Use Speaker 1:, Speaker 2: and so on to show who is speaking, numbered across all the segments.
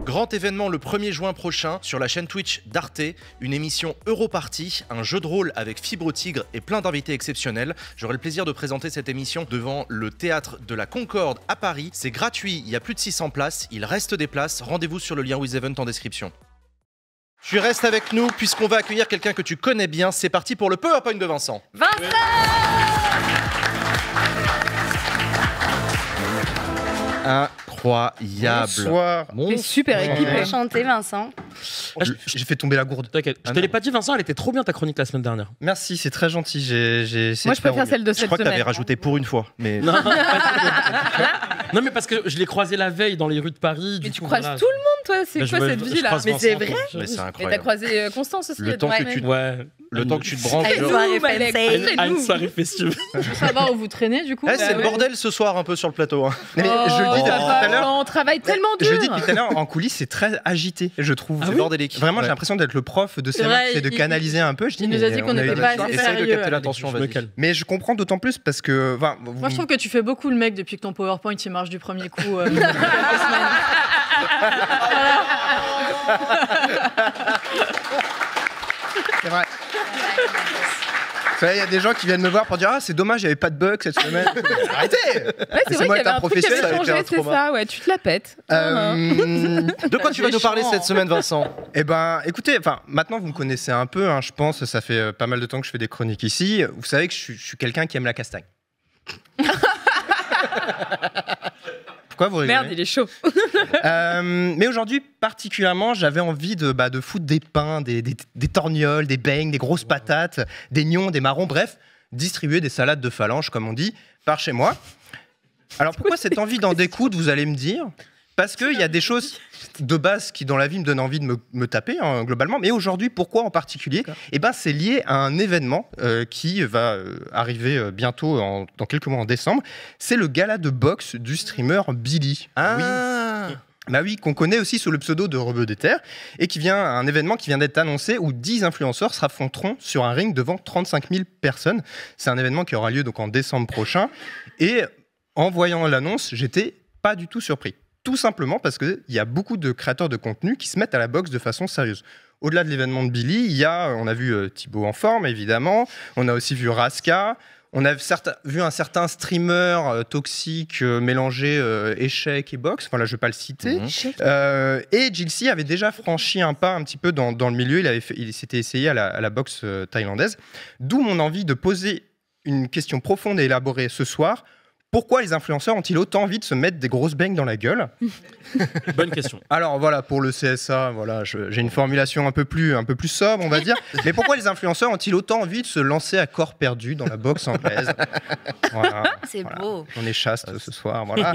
Speaker 1: Grand événement le 1er juin prochain sur la chaîne Twitch d'Arte, une émission Europarty, un jeu de rôle avec Fibre Tigre et plein d'invités exceptionnels. J'aurai le plaisir de présenter cette émission devant le théâtre de la Concorde à Paris. C'est gratuit, il y a plus de 600 places, il reste des places, rendez-vous sur le lien WithEvent en description. Tu restes avec nous puisqu'on va accueillir quelqu'un que tu connais bien. C'est parti pour le PowerPoint de Vincent. Incroyable.
Speaker 2: Bonsoir.
Speaker 3: C'est super équipe.
Speaker 4: Enchanté, Vincent.
Speaker 2: J'ai fait tomber la gourde.
Speaker 5: T'inquiète. Je te l'ai pas dit, Vincent, elle était trop bien ta chronique la semaine dernière.
Speaker 2: Merci, c'est très gentil.
Speaker 3: Moi, je préfère celle de cette
Speaker 1: Je crois que t'avais
Speaker 3: semaine.
Speaker 1: rajouté pour une fois. Mais...
Speaker 5: Non. Non, mais parce que je l'ai croisé la veille dans les rues de Paris.
Speaker 3: Mais tu croises tout le monde, toi. C'est quoi cette vie-là?
Speaker 5: Mais
Speaker 3: c'est vrai.
Speaker 1: Mais c'est
Speaker 3: Mais t'as
Speaker 1: incroyable.
Speaker 3: croisé Constance aussi.
Speaker 1: Le temps que tu te branches.
Speaker 4: Allez,
Speaker 1: genre-
Speaker 4: soirée
Speaker 3: Malek,
Speaker 4: fancy.
Speaker 5: à une soirée festive.
Speaker 3: Ça va où vous traînez du coup?
Speaker 1: Eh, c'est le bordel ce soir un peu sur le plateau. Hein.
Speaker 2: Mais je le dis depuis tout à l'heure.
Speaker 3: On travaille tellement dur.
Speaker 2: Je le dis depuis tout à l'heure, en coulisses, c'est très agité, je trouve.
Speaker 1: C'est bordélique.
Speaker 2: Vraiment,
Speaker 1: Ouais.
Speaker 2: j'ai l'impression d'être le prof de
Speaker 3: C'est
Speaker 2: CM1
Speaker 3: vrai,
Speaker 2: qui essaie de
Speaker 3: il-
Speaker 2: canaliser un peu. Je dis,
Speaker 3: il nous a
Speaker 2: mais
Speaker 3: dit qu'on
Speaker 2: on a
Speaker 3: n'était
Speaker 2: eu
Speaker 3: pas
Speaker 2: de la
Speaker 3: assez
Speaker 2: chance.
Speaker 1: Essaye de
Speaker 3: sérieux.
Speaker 1: capter l'attention,
Speaker 5: Je me
Speaker 1: vas-y.
Speaker 5: calme.
Speaker 2: Mais je comprends d'autant plus parce que.
Speaker 3: Moi, je trouve que tu fais beaucoup le mec depuis que ton PowerPoint il marche du premier coup. Depuis quelques semaines.
Speaker 2: C'est vrai. Il y a des gens qui viennent me voir pour dire ah c'est dommage il n'y avait pas de bug cette semaine. Arrêtez.
Speaker 3: Ouais, c'est vrai qu'il y
Speaker 2: Laissez-moi
Speaker 3: avait
Speaker 2: être un
Speaker 3: un truc qui
Speaker 2: professionnel,
Speaker 3: avait
Speaker 1: ça a
Speaker 3: changé,
Speaker 1: été un
Speaker 3: c'est
Speaker 1: trauma.
Speaker 3: ça. Ouais, tu te la pètes.
Speaker 1: De quoi tu vas nous parler cette semaine, Vincent?
Speaker 2: Eh ben, écoutez, enfin, maintenant vous me connaissez un peu, hein, je pense, ça fait pas mal de temps que je fais des chroniques ici. Vous savez que je suis quelqu'un qui aime la castagne. Pourquoi vous rigolez?
Speaker 3: Merde, il est chaud.
Speaker 2: Mais aujourd'hui, particulièrement, j'avais envie de foutre des pains, des torgnoles, des beignes, des grosses patates, des gnons, des marrons, bref, distribuer des salades de phalanges, comme on dit, par chez moi. Alors pourquoi cette envie d'en découdre, vous allez me dire? Parce qu'il y a des choses de base qui, dans la vie, me donnent envie de me taper, hein, globalement. Mais aujourd'hui, pourquoi en particulier? Eh ben, c'est lié à un événement qui va arriver bientôt, dans quelques mois en décembre. C'est le gala de boxe du streamer Billy.
Speaker 1: Ah.
Speaker 2: Bah oui, qu'on connaît aussi sous le pseudo de Rebeu des Terres, et un événement qui vient d'être annoncé où 10 influenceurs s'affronteront sur un ring devant 35 000 personnes. C'est un événement qui aura lieu donc en décembre prochain. Et en voyant l'annonce, j'étais pas du tout surpris. Tout simplement parce qu'il y a beaucoup de créateurs de contenu qui se mettent à la boxe de façon sérieuse. Au-delà de l'événement de Billy, on a vu Thibaut en forme, évidemment. On a aussi vu Raska. On a vu un certain streamer toxique mélanger échecs et boxe. Voilà, je ne vais pas le citer. Et Jilcy avait déjà franchi un pas un petit peu dans le milieu. Il s'était essayé à la boxe thaïlandaise. D'où mon envie de poser une question profonde et élaborée ce soir. Pourquoi les influenceurs ont-ils autant envie de se mettre des grosses beignes dans la gueule?
Speaker 5: Bonne question.
Speaker 2: Alors voilà, pour le CSA, voilà, j'ai une formulation un peu plus sobre, on va dire. Mais pourquoi les influenceurs ont-ils autant envie de se lancer à corps perdu dans la boxe anglaise? Voilà,
Speaker 4: C'est
Speaker 2: voilà.
Speaker 4: beau.
Speaker 2: On est chaste ce soir, voilà.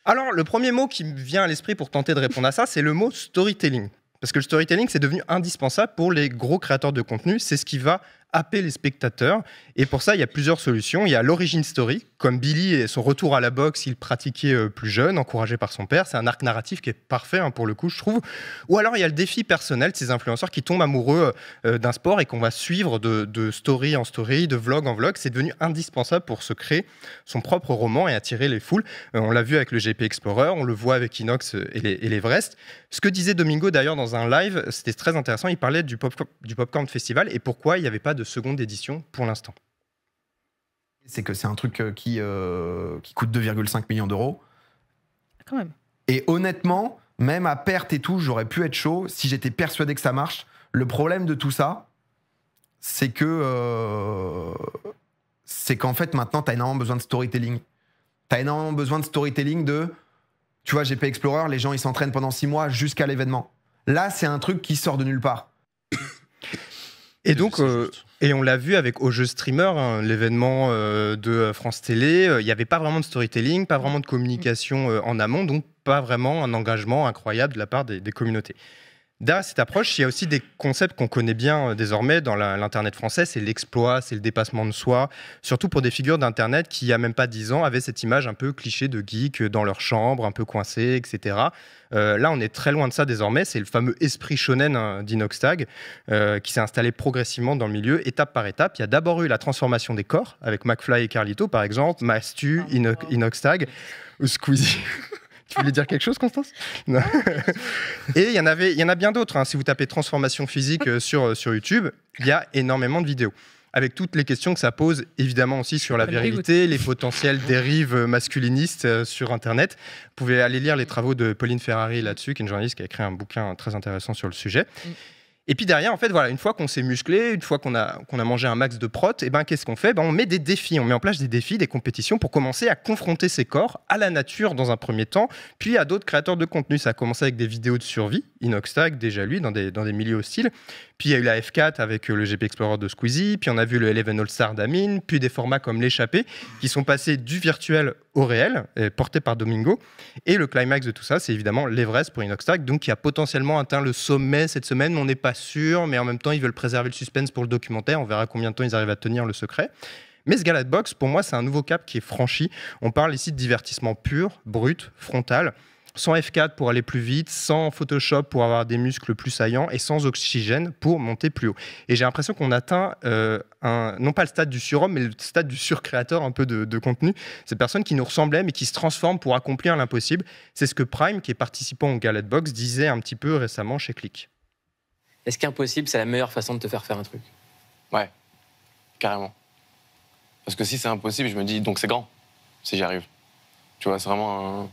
Speaker 2: Alors, le premier mot qui me vient à l'esprit pour tenter de répondre à ça, c'est le mot storytelling. Parce que le storytelling, c'est devenu indispensable pour les gros créateurs de contenu. C'est ce qui va happer les spectateurs. Et pour ça, il y a plusieurs solutions. Il y a l'origin story, comme Billy et son retour à la boxe, il pratiquait plus jeune, encouragé par son père. C'est un arc narratif qui est parfait, hein, pour le coup, je trouve. Ou alors, il y a le défi personnel de ces influenceurs qui tombent amoureux d'un sport et qu'on va suivre de story en story, de vlog en vlog. C'est devenu indispensable pour se créer son propre roman et attirer les foules. On l'a vu avec le GP Explorer, on le voit avec Inox et l'Everest. Ce que disait Domingo d'ailleurs dans un live, c'était très intéressant. Il parlait du Popcorn Festival et pourquoi il n'y avait pas de seconde édition pour l'instant.
Speaker 6: C'est que c'est un truc qui coûte 2,5 millions d'euros.
Speaker 3: Quand même.
Speaker 6: Et honnêtement, même à perte et tout, j'aurais pu être chaud si j'étais persuadé que ça marche. Le problème de tout ça, c'est qu'en fait, maintenant, tu as énormément besoin de storytelling. Tu as énormément besoin de storytelling tu vois, GP Explorer, les gens, ils s'entraînent pendant 6 mois jusqu'à l'événement. Là, c'est un truc qui sort de nulle part.
Speaker 2: Et donc, et on l'a vu avec Au Jeu Streamer, hein, l'événement de France Télé, il n'y avait pas vraiment de storytelling, pas vraiment de communication en amont, donc pas vraiment un engagement incroyable de la part des communautés. Derrière cette approche, il y a aussi des concepts qu'on connaît bien désormais dans l'Internet français, c'est l'exploit, c'est le dépassement de soi, surtout pour des figures d'Internet qui, il n'y a même pas 10 ans, avaient cette image un peu cliché de geek dans leur chambre, un peu coincé, etc. Là, on est très loin de ça désormais, c'est le fameux esprit shonen, hein, d'Inoxtag, qui s'est installé progressivement dans le milieu, étape par étape. Il y a d'abord eu la transformation des corps, avec McFly et Carlito par exemple, Mastu, Inoxtag, ou Squeezie. Tu voulais dire quelque chose, Constance? Non. Et il y en a bien d'autres. Si vous tapez transformation physique sur YouTube, il y a énormément de vidéos. Avec toutes les questions que ça pose, évidemment aussi sur la virilité, les potentielles dérives masculinistes sur Internet. Vous pouvez aller lire les travaux de Pauline Ferrari là-dessus, qui est une journaliste qui a écrit un bouquin très intéressant sur le sujet. Et puis derrière, en fait, voilà, une fois qu'on s'est musclé, une fois qu'on a mangé un max de prot, et ben qu'est-ce qu'on fait? On met des défis, on met en place des défis, des compétitions pour commencer à confronter ses corps à la nature dans un premier temps, puis à d'autres créateurs de contenu. Ça a commencé avec des vidéos de survie, Inoxtag déjà lui, dans des milieux hostiles. Puis il y a eu la F4 avec le GP Explorer de Squeezie, puis on a vu le Eleven All-Star d'Amine, puis des formats comme l'échappée qui sont passés du virtuel au réel, portés par Domingo. Et le climax de tout ça, c'est évidemment l'Everest pour Inoxtag, donc qui a potentiellement atteint le sommet cette semaine, mais on n'est pas sûr, mais en même temps ils veulent préserver le suspense pour le documentaire, on verra combien de temps ils arrivent à tenir le secret. Mais ce gala de boxe, pour moi, c'est un nouveau cap qui est franchi. On parle ici de divertissement pur, brut, frontal, sans F4 pour aller plus vite, sans Photoshop pour avoir des muscles plus saillants et sans oxygène pour monter plus haut. Et j'ai l'impression qu'on atteint non pas le stade du surhomme, mais le stade du surcréateur un peu de contenu. Ces personnes qui nous ressemblaient mais qui se transforment pour accomplir l'impossible. C'est ce que Prime, qui est participant au gala de boxe, disait un petit peu récemment chez Click.
Speaker 4: Est-ce qu'impossible, c'est la meilleure façon de te faire un truc?
Speaker 7: Ouais, carrément. Parce que si c'est impossible, je me dis, donc c'est grand, si j'y arrive. Tu vois, c'est vraiment un...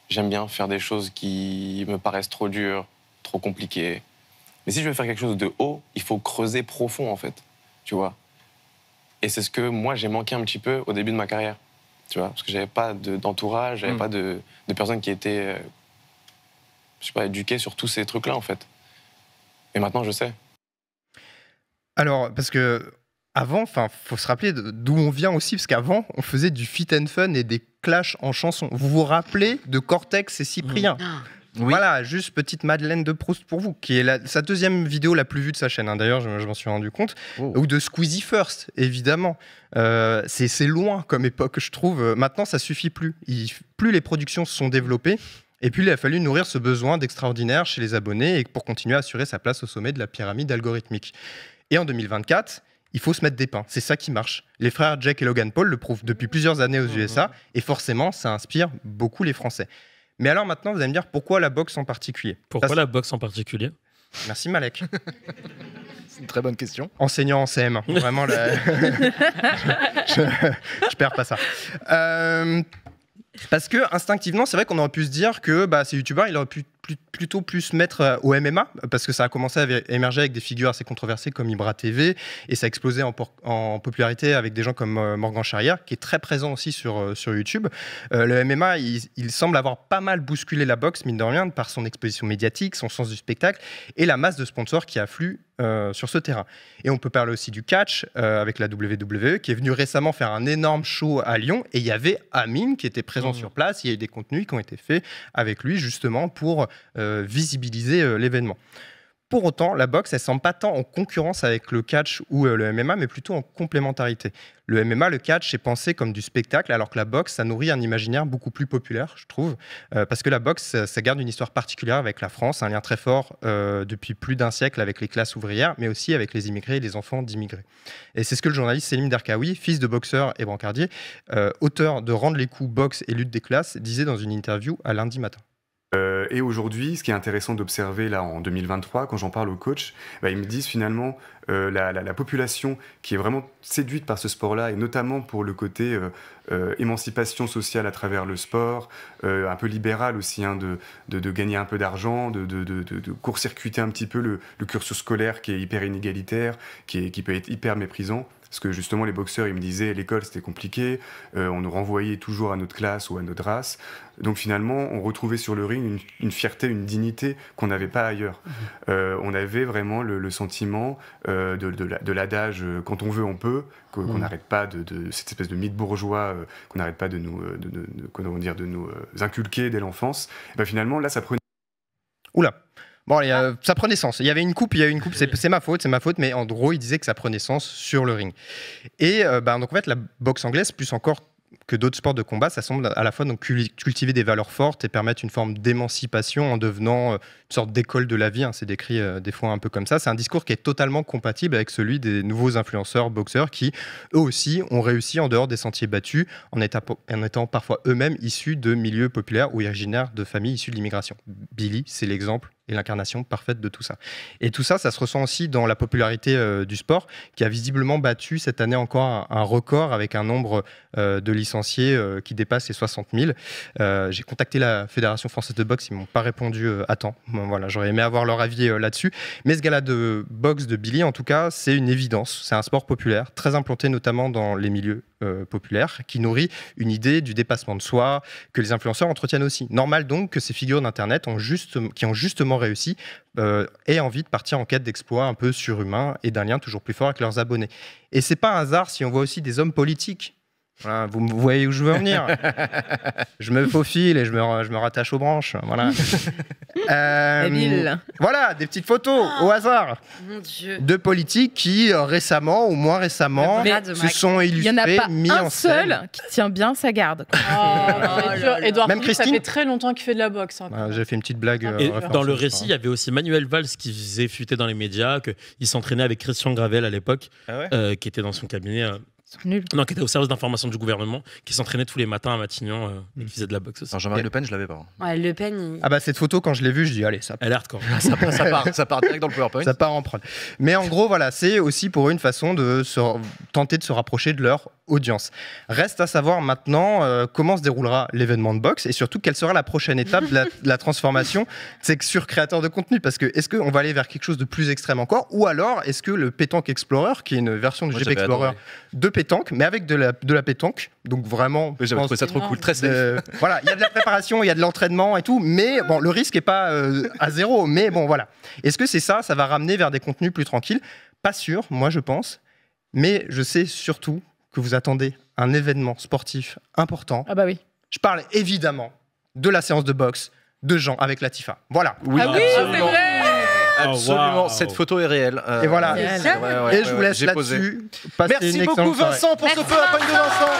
Speaker 7: J'aime bien faire des choses qui me paraissent trop dures, trop compliquées. Mais si je veux faire quelque chose de haut, il faut creuser profond, en fait. Tu vois. Et c'est ce que moi, j'ai manqué un petit peu au début de ma carrière. Tu vois, parce que j'avais pas d'entourage, j'avais pas de personnes qui étaient, je sais pas, éduquées sur tous ces trucs-là, en fait. Et maintenant, je sais.
Speaker 2: Alors, parce que... Avant, faut se rappeler d'où on vient aussi, parce qu'avant, on faisait du fit and fun et des clashs en chanson. Vous vous rappelez de Cortex et Cyprien? Oui. Voilà, juste petite Madeleine de Proust pour vous, qui est sa deuxième vidéo la plus vue de sa chaîne, d'ailleurs, je m'en suis rendu compte. Ou de Squeezie First, évidemment. C'est loin comme époque, je trouve. Maintenant, ça suffit plus. Plus les productions se sont développées, et puis il a fallu nourrir ce besoin d'extraordinaire chez les abonnés et pour continuer à assurer sa place au sommet de la pyramide algorithmique. Et en 2024... il faut se mettre des pains, c'est ça qui marche. Les frères Jack et Logan Paul le prouvent depuis plusieurs années aux USA, et forcément, ça inspire beaucoup les Français. Mais alors maintenant, vous allez me dire, pourquoi la boxe en particulier?
Speaker 5: Pourquoi la boxe en particulier?
Speaker 2: Merci Malek.
Speaker 1: C'est une très bonne question.
Speaker 2: Enseignant en CM1, vraiment, je perds pas ça. Parce que instinctivement, c'est vrai qu'on aurait pu se dire que ces youtubeurs, il aurait pu plutôt plus mettre au MMA, parce que ça a commencé à émerger avec des figures assez controversées comme Ibra TV, et ça a explosé en popularité avec des gens comme Morgan Charrière, qui est très présent aussi sur YouTube. Le MMA, il semble avoir pas mal bousculé la boxe, mine de rien, par son exposition médiatique, son sens du spectacle, et la masse de sponsors qui affluent sur ce terrain. Et on peut parler aussi du catch, avec la WWE, qui est venu récemment faire un énorme show à Lyon, et il y avait Amine qui était présent sur place, il y a eu des contenus qui ont été faits avec lui, justement, pour visibiliser l'événement. Pour autant, la boxe, elle ne semble pas tant en concurrence avec le catch ou le MMA, mais plutôt en complémentarité. Le MMA, le catch, est pensé comme du spectacle, alors que la boxe, ça nourrit un imaginaire beaucoup plus populaire, je trouve, parce que la boxe, ça garde une histoire particulière avec la France, un lien très fort depuis plus d'un siècle avec les classes ouvrières, mais aussi avec les immigrés et les enfants d'immigrés. Et c'est ce que le journaliste Selim Derkaoui, fils de boxeur et brancardier, auteur de Rendre les coups, boxe et lutte des classes, disait dans une interview à Lundi Matin.
Speaker 8: Et aujourd'hui, ce qui est intéressant d'observer là en 2023, quand j'en parle aux coachs, ils me disent finalement la population qui est vraiment séduite par ce sport-là, et notamment pour le côté émancipation sociale à travers le sport, un peu libéral aussi, de gagner un peu d'argent, de court-circuiter un petit peu le cursus scolaire qui est hyper inégalitaire, qui peut être hyper méprisant. Parce que justement, les boxeurs, ils me disaient, l'école, c'était compliqué, on nous renvoyait toujours à notre classe ou à notre race. Donc finalement, on retrouvait sur le ring une fierté, une dignité qu'on n'avait pas ailleurs. On avait vraiment le sentiment de l'adage « quand on veut, on peut », qu'on n'arrête pas de cette espèce de mythe bourgeois, qu'on n'arrête pas de nous inculquer dès l'enfance. Et finalement, là, ça prenait...
Speaker 2: Oula. Bon, ça prenait sens. Il y avait une coupe, c'est ma faute, mais en gros, il disait que ça prenait sens sur le ring. Et donc en fait, la boxe anglaise, plus encore que d'autres sports de combat, ça semble à la fois donc cultiver des valeurs fortes et permettre une forme d'émancipation en devenant une sorte d'école de la vie. C'est décrit des fois un peu comme ça. C'est un discours qui est totalement compatible avec celui des nouveaux influenceurs boxeurs qui, eux aussi, ont réussi en dehors des sentiers battus en étant parfois eux-mêmes issus de milieux populaires ou originaires de familles issues de l'immigration. Billy, c'est l'exemple et l'incarnation parfaite de tout ça. Et tout ça, ça se ressent aussi dans la popularité du sport, qui a visiblement battu cette année encore un record avec un nombre de licenciés qui dépasse les 60 000. J'ai contacté la Fédération française de boxe, ils ne m'ont pas répondu à temps. Bon, voilà, j'aurais aimé avoir leur avis là-dessus. Mais ce gala de boxe de Billy, en tout cas, c'est une évidence. C'est un sport populaire, très implanté notamment dans les milieux populaires, qui nourrit une idée du dépassement de soi, que les influenceurs entretiennent aussi. Normal donc que ces figures d'Internet qui ont justement réussi aient envie de partir en quête d'exploits un peu surhumains et d'un lien toujours plus fort avec leurs abonnés. Et c'est pas un hasard si on voit aussi des hommes politiques. Voilà, vous voyez où je veux en venir. Je me faufile et je me rattache aux branches. Voilà. Voilà, des petites photos au hasard.
Speaker 9: Mon Dieu.
Speaker 2: De politiques qui, récemment ou moins récemment, se sont illustrés,
Speaker 10: Il n'y en a pas
Speaker 2: mis en
Speaker 10: un
Speaker 2: scène.
Speaker 10: seul qui tient bien sa garde.
Speaker 3: Edouard
Speaker 2: Même
Speaker 3: Philippe, ça
Speaker 2: Christine
Speaker 3: fait très longtemps qu'il fait de la boxe.
Speaker 2: J'ai fait une petite blague.
Speaker 5: Et
Speaker 2: référence
Speaker 5: dans le
Speaker 2: à ça.
Speaker 5: récit, il y avait aussi Manuel Valls qui faisait fuiter dans les médias, qu'il s'entraînait avec Christian Gravel à l'époque, qui était dans son cabinet.
Speaker 10: Nul.
Speaker 5: Non, qui était au service d'information du gouvernement, qui s'entraînait tous les matins à Matignon et qui faisait de la boxe aussi.
Speaker 1: Alors, Jean-Marie Le Pen, je l'avais pas.
Speaker 9: Ouais, Le Pen,
Speaker 2: Ah bah cette photo, quand je l'ai vue, je dis allez, ça
Speaker 5: Elle est hardcore.
Speaker 1: Ça part direct dans le PowerPoint.
Speaker 2: Ça part en prod. Mais en gros, voilà, c'est aussi pour eux une façon de tenter de se rapprocher de leur audience. Reste à savoir maintenant comment se déroulera l'événement de boxe et surtout quelle sera la prochaine étape de la transformation sur créateur de contenu. Parce que est-ce qu'on va aller vers quelque chose de plus extrême encore ou alors est-ce que le Pétanque Explorer, qui est une version du
Speaker 1: Moi,
Speaker 2: GP
Speaker 1: j'avais
Speaker 2: Explorer
Speaker 1: adoré.
Speaker 2: de pétanque, mais avec de la pétanque, donc vraiment...
Speaker 1: Oui, j'avais trouvé ça trop cool, très safe.
Speaker 2: Voilà, il y a de la préparation, il y a de l'entraînement et tout, mais bon, le risque n'est pas à zéro, mais bon, voilà. Est-ce que c'est ça va ramener vers des contenus plus tranquilles? Pas sûr, moi je pense, mais je sais surtout que vous attendez un événement sportif important.
Speaker 10: Ah bah oui.
Speaker 2: Je parle évidemment de la séance de boxe de Jean avec Latifa. Voilà.
Speaker 3: Ah oui, c'est vrai.
Speaker 1: Absolument,
Speaker 5: wow.
Speaker 1: Cette photo est réelle.
Speaker 2: Et voilà.
Speaker 3: Yes.
Speaker 1: c'est vrai,
Speaker 2: Et je vous laisse
Speaker 1: j'ai posé.
Speaker 2: là-dessus. Passez
Speaker 1: Merci
Speaker 2: une
Speaker 1: beaucoup
Speaker 2: excellente soirée.
Speaker 1: Vincent pour ce PowerPoint de Vincent.